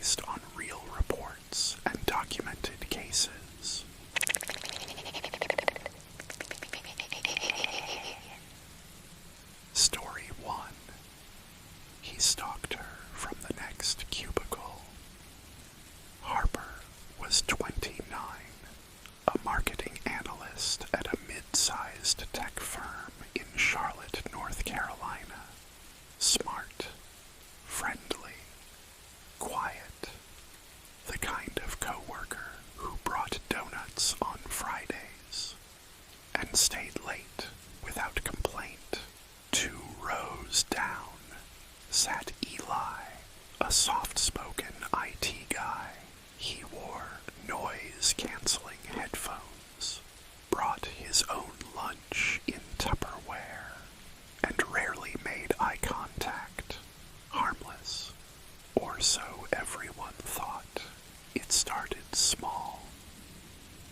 based on real reports and documented cases. Story 1. He stalked her from the next cubicle. Harper was 29, a marketing analyst at a mid-sized tech firm in Charlotte, North Carolina. Smart, friendly, quiet, the kind of coworker who brought donuts on Fridays and stayed late without complaint. 2 rows down sat Eli, a soft-spoken IT guy. He wore noise-canceling headphones, brought his own lunch in Tupperware, and rarely made eye contact. Harmless, or so everyone thought. It started small.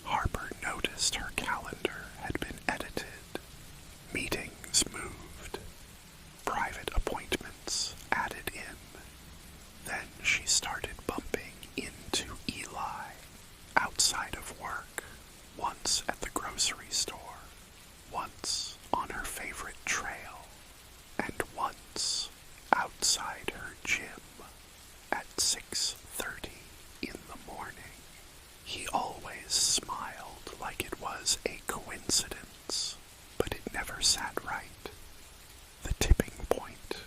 Harper noticed her calendar had been edited. Meetings moved. Private appointments added in. Then she started bumping into Eli, outside of work, once at the grocery store, once on her favorite trail, and once outside her gym at 6:30 in the morning. He always smiled like it was a coincidence, but it never sat right. The tipping point,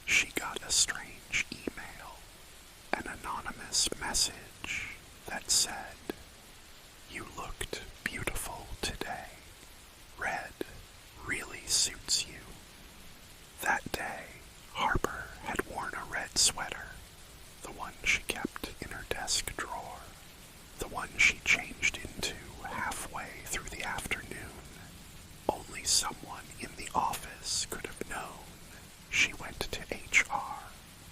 she got a strange email, an anonymous message that said, "You looked beautiful today. Red really suits you." That day, Harper had worn a red sweater, the one she kept in her desk drawer, the one she changed into halfway through the afternoon. Only someone in the office could have known. She went to HR,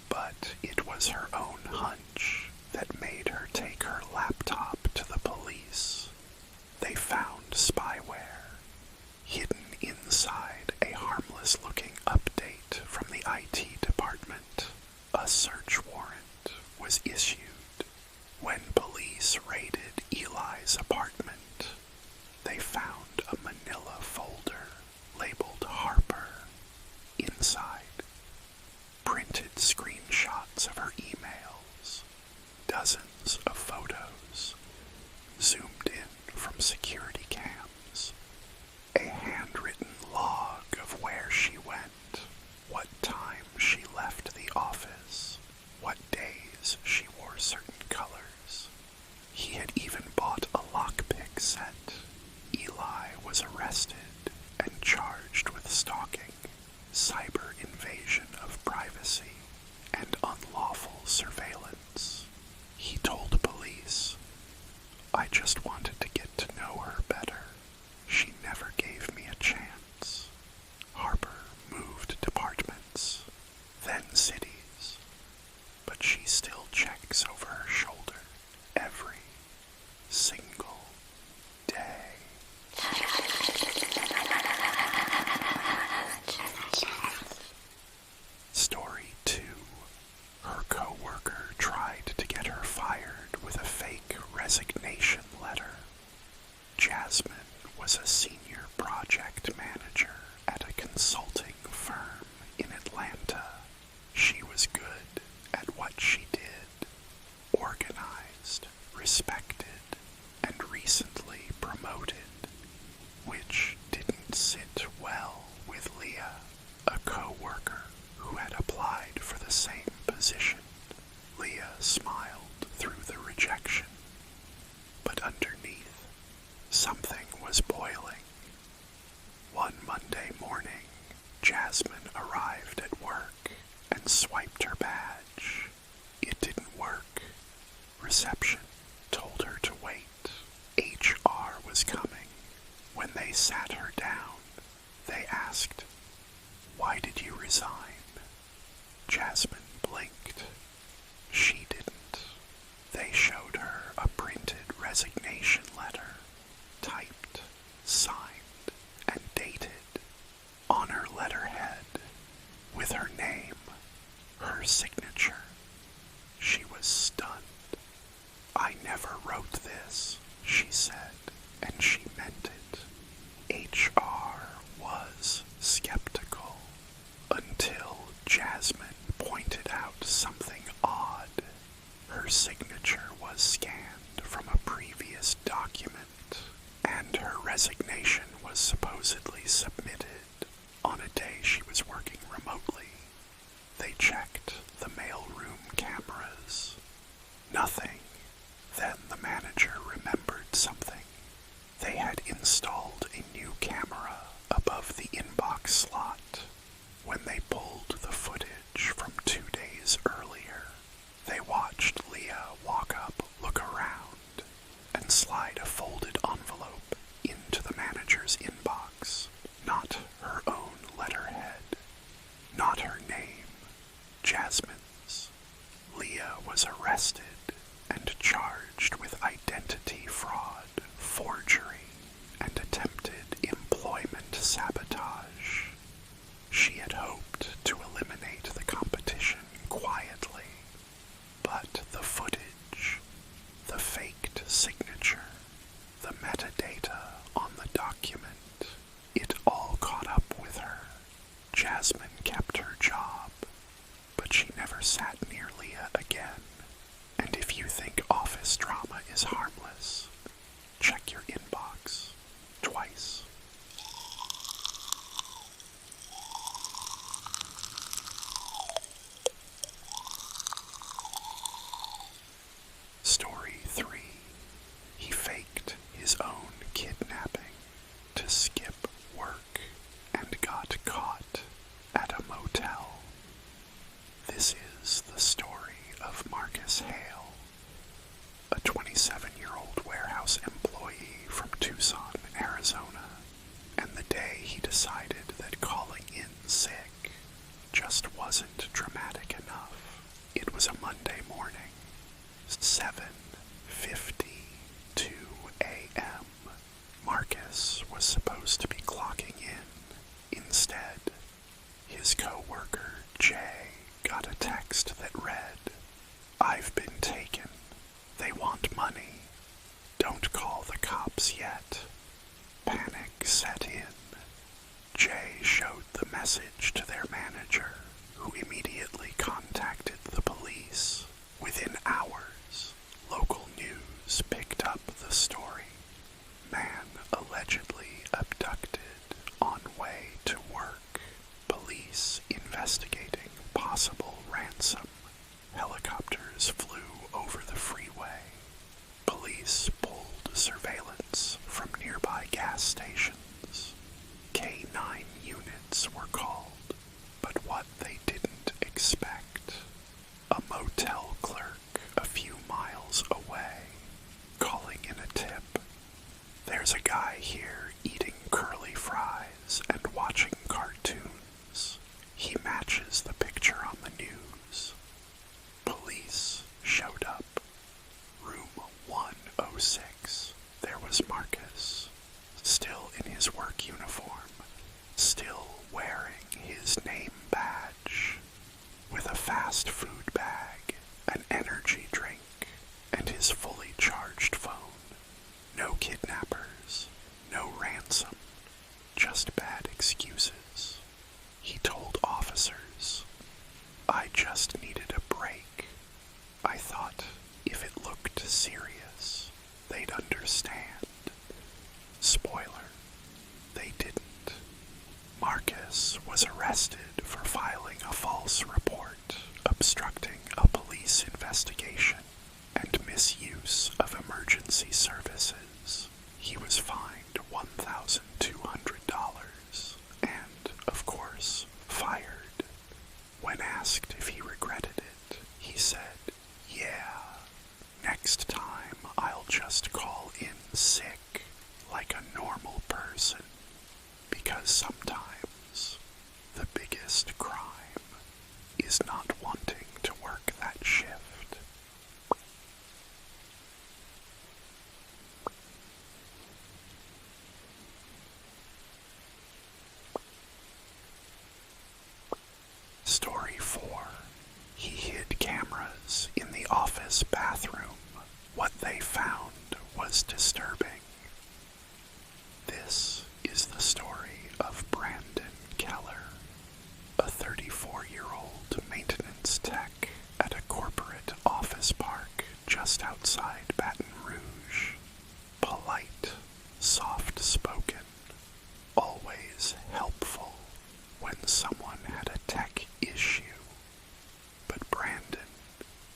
but it was her own hunch that made her take her laptop to the police. They found spyware hidden inside a harmless-looking update from the IT department. A search warrant was issued. When police raided Eli's apartment, they found a manila folder labeled Harper. Inside, printed screenshots of her emails, dozens of photos, zoomed in from security cams, a handwritten log of where she went, what time she left the office, what days she wore certain colors. He had even bought a lockpick set. Eli was arrested and charged with stalking, cyber invasion of privacy, and unlawful surveillance. He told police, "I just wanted to get to know her better. She never gave me a chance." Harper moved departments, then cities, but she still checks over her shoulder every single day. Story 2. Her coworker tried to get her fired with a fake resignation letter. Jasmine was a senior project manager at a consulting firm in Atlanta. She was good at what she did, organized, respected, and recently promoted, which didn't sit well with Leah, a co-worker who had applied for the same position. Leah smiled through the rejection, but underneath, something was boiling. One Monday morning, Jasmine arrived at work and swiped her badge. It didn't work. Reception told her to wait. HR was coming. When they sat her down, they asked, "Why did you resign?" Jasmine blinked. She didn't. They showed her a printed resignation letter, typed, signed, and dated. On her letterhead, with her name, her signature. She was stunned. said, and she meant it. HR was skeptical until Jasmine pointed out something odd. Her signature was scanned from a previous document, and her resignation was supposedly submitted on a day she was working remotely. They checked the mailroom cameras. Nothing. Then the manager remembered something. They had installed a new camera above the inbox slot. When they pulled the footage from 2 days earlier, they watched Leah walk up, look around, and slide a folded envelope into the manager's inbox. Not her own letterhead. Not her name. Jasmine's. Leah was arrested and charged with identity fraud, forgery, and attempted employment sabotage. She had hoped to eliminate the competition quietly, but the footage, the faked signature, the metadata on the document, it all caught up with her. Jasmine kept her job, but she never sat near Leah again. And if you think office drama is harmless, check your inbox twice. Story 3. He faked his own kidnapping to skip work and got caught at a motel. This is the story of Marcus Hale, a 27-year-old warehouse employee from Tucson, Arizona, and the day he decided that calling in sick just wasn't dramatic enough. It was a Monday morning, 7:52 a.m. Marcus was supposed to be clocking in. Instead, his coworker, Jay, got a text that read, "I've been taken. They want money. Don't call the cops yet." Panic set in. Jay showed the message to their manager, who immediately contacted the police. Within hours, local news picked up the story. Man allegedly abducted on way to work. Police investigating possible ransom. Helicopters flew over the freeway. Police pulled surveillance from nearby gas stations. K9 units were called, but what they didn't expect, a motel clerk a few miles away, calling in a tip. "There's a guy here eating curly fries and watching cartoons. He matches the picture on the news." Police showed up. Room 106. There was Marcus, still in his work uniform, still wearing his name badge, with a fast food bag, an energy drink, and his fully charged phone. No kidnappers, no ransom, just bad excuses. He told officers, "I just needed a break. I thought if it looked serious, they'd understand." Spoiler, they didn't. Marcus was arrested for filing a false report, obstructing a police investigation, and misuse of emergency services. He was fined $1,200 and, of course, fired. When asked if he regretted it, he said, "Yeah, next time I'll just call in sick like a normal person, because sometimes the biggest crime is not wanting to work that shift." Story 4. He hid cameras in the office bathroom. What they found was disturbing. This is the story of Brandon Keller, a 34-year-old maintenance tech at a corporate office park just outside Baton Rouge. Polite, soft-spoken, always helpful when someone had a tech issue. But Brandon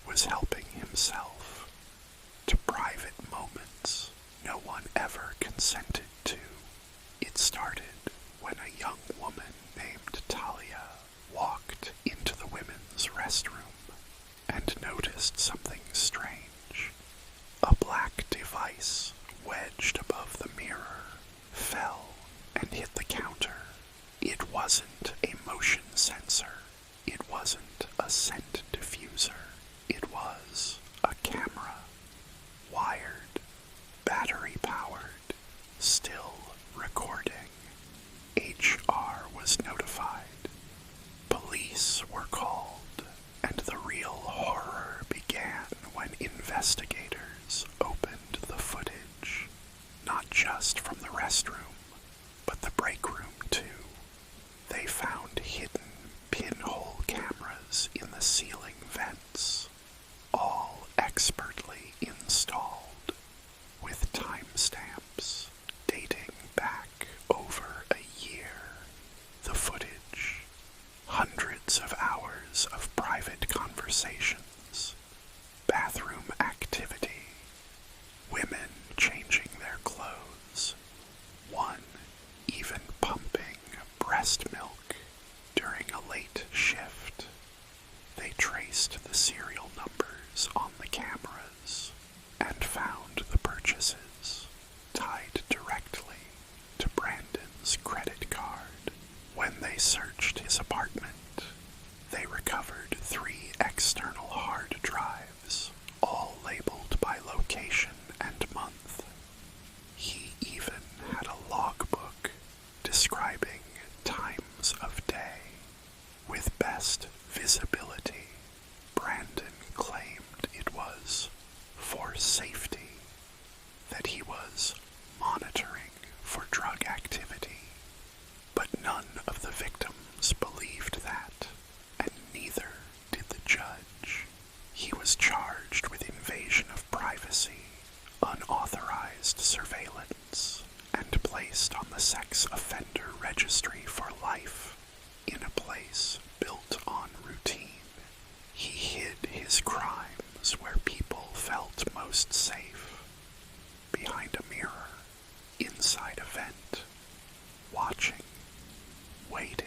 was helping himself to private moments no one ever consented to. It started when a young woman named Talia walked into the women's restroom and noticed something strange. A black device wedged above the mirror fell and hit the counter. It wasn't a motion sensor. It wasn't a scent diffuser. It was a camera. Wired, battery-powered, still recording. HR was notified. Police were called, and the real horror began when investigators opened the footage. Not just from the restroom, but the break room too. They found hidden pinhole cameras in the ceiling vents, all expertly installed, with timestamps dating back over a year. The footage, hundreds of hours of private conversations, bathroom activity, women changing their clothes, one even pumping breast milk during a late shift. They traced the serial numbers on the cameras and found the purchases tied directly to Brandon's credit card. When they searched his apartment, they recovered 3 external hard drives, all labeled by location and month. He even had a logbook describing times of day. With best visibility, Brandon claimed it was for safety, that he was monitoring for drug activity. But none of the victims believed that, and neither did the judge. He was charged with invasion of privacy, unauthorized surveillance, and placed on the sex offender registry for life, in a place built on routine. He hid his crimes where people felt most safe, behind a mirror, inside a vent, watching, waiting.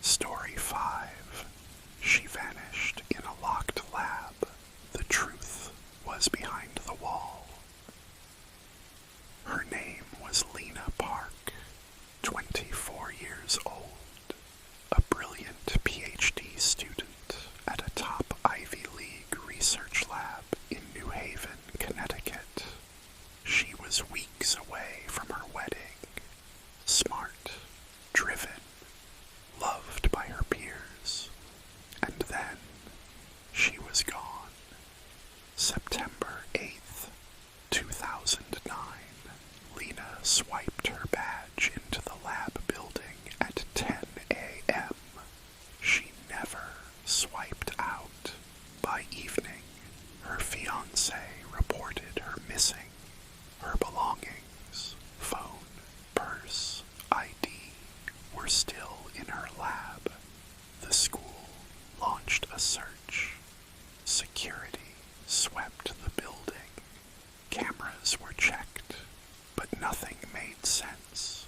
Story 5. She vanished in a locked lab. The truth was behind the wall. Her name was Lena Park, 24 years old, a brilliant PhD student at a top Ivy League research lab in New Haven, Connecticut. She was weeks away from her wedding. Smart, driven, loved by her peers. And then she was gone. September 8th, 2009. Lena swiped her badge into the lab building at 10 a.m. She never swiped out. By evening, her fiancé reported her missing. Her belongings, phone, purse, ID, were still in her lab. The school launched a search. Security swept the building. Cameras were checked, but nothing made sense.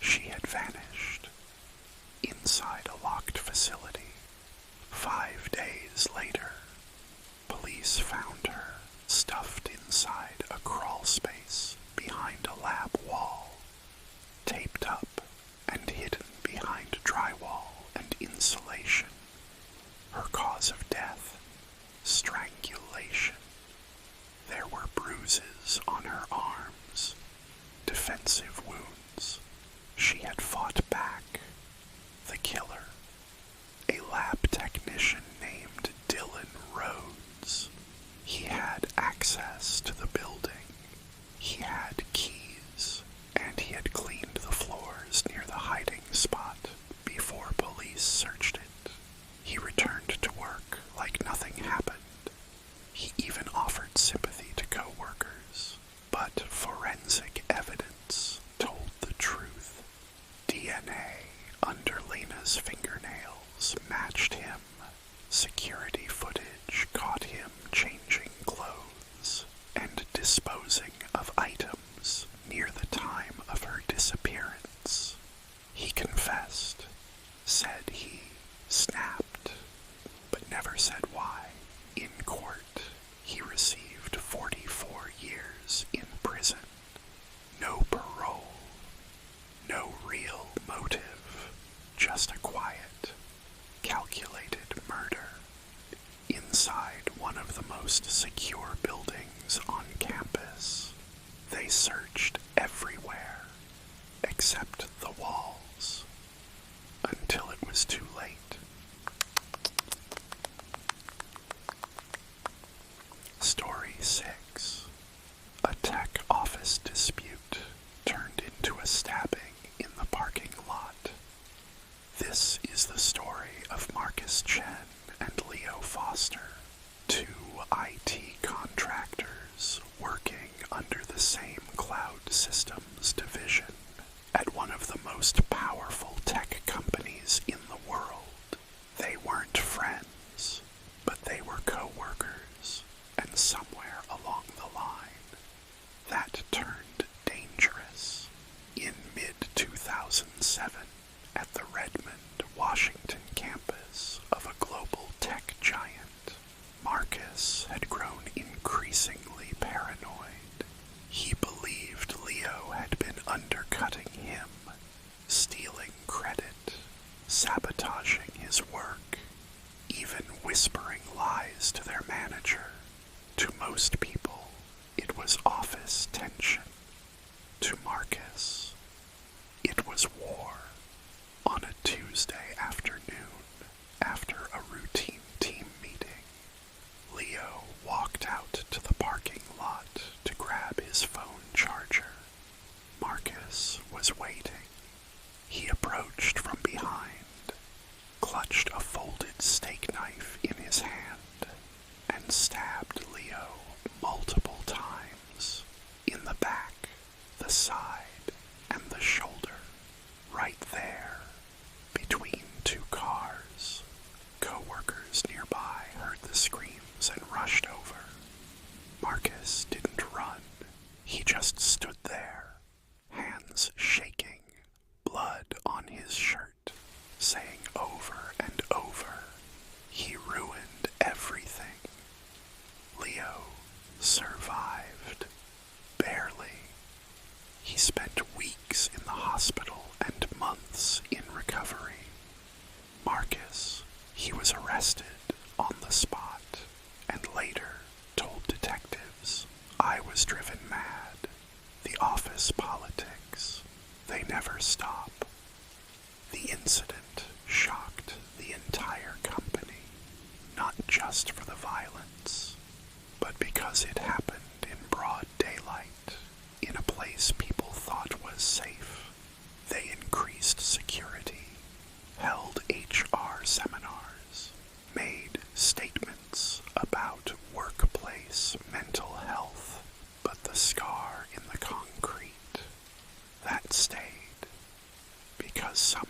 She had vanished inside a locked facility. 5 days later, police found her stuffed inside a crawl space behind a lab wall, taped up and hidden behind drywall and insulation. Her cause of death, strangulation. There were bruises on her arms, defensive wounds. She had fought back, technician named Dylan Rhodes. He had access to the building. He had keys, and he had cleaned the floors near the hiding spot before police searched it. He returned to work like nothing happened. He even offered sympathy to coworkers, but forensic evidence told the truth. DNA under Lena's fingernails matched him. Security footage caught him changing clothes and disposing of items near the time of her disappearance. He confessed, said he snapped, but never said why. In court, he received 44 years in prison. No parole, no real motive, just a quiet, calculated murder inside one of the most secure buildings on campus. They searched everywhere except the walls until it was too late. Story 6. A tech office dispute turned into a stabbing in the parking lot. This is the story of Marcus Chen and Leo Foster, two IT contractors working under the same cloud systems division at one of the most powerful tech companies in the world. They weren't friends, but they were co-workers, and somewhere along the line, that turned dangerous. In mid-2007, at the Redmond, Washington campus of a global tech giant, Marcus had grown increasingly paranoid. He believed Leo had been undercutting him, stealing credit, sabotaging his work, even whispering lies to their manager. To most people, it was office tension. To Marcus, it was war. On a Tuesday afternoon, after a routine team meeting, Leo walked out to the parking lot to grab his phone charger. Marcus was waiting. He approached from behind, clutched a folded steak knife in his hand, and stabbed Leo multiple times, in the back, the side, and the shoulder, right there, between two cars. Coworkers nearby heard the screams and rushed over. Marcus didn't run. He just stood there, hands shaking, blood on his shirt, saying over and over, "He ruined everything." Leo survived. Barely. He spent weeks in the hospital and months in recovery. Marcus, he was arrested on the spot and later told detectives, "I was driven mad. The office politics, they never stop." The incident shocked the entire company, not just for the violence, but because it happened in broad daylight, in a place people thought was safe. They increased security, held HR seminars, made statements about workplace mental health, but the scar in the concrete, that stayed, because some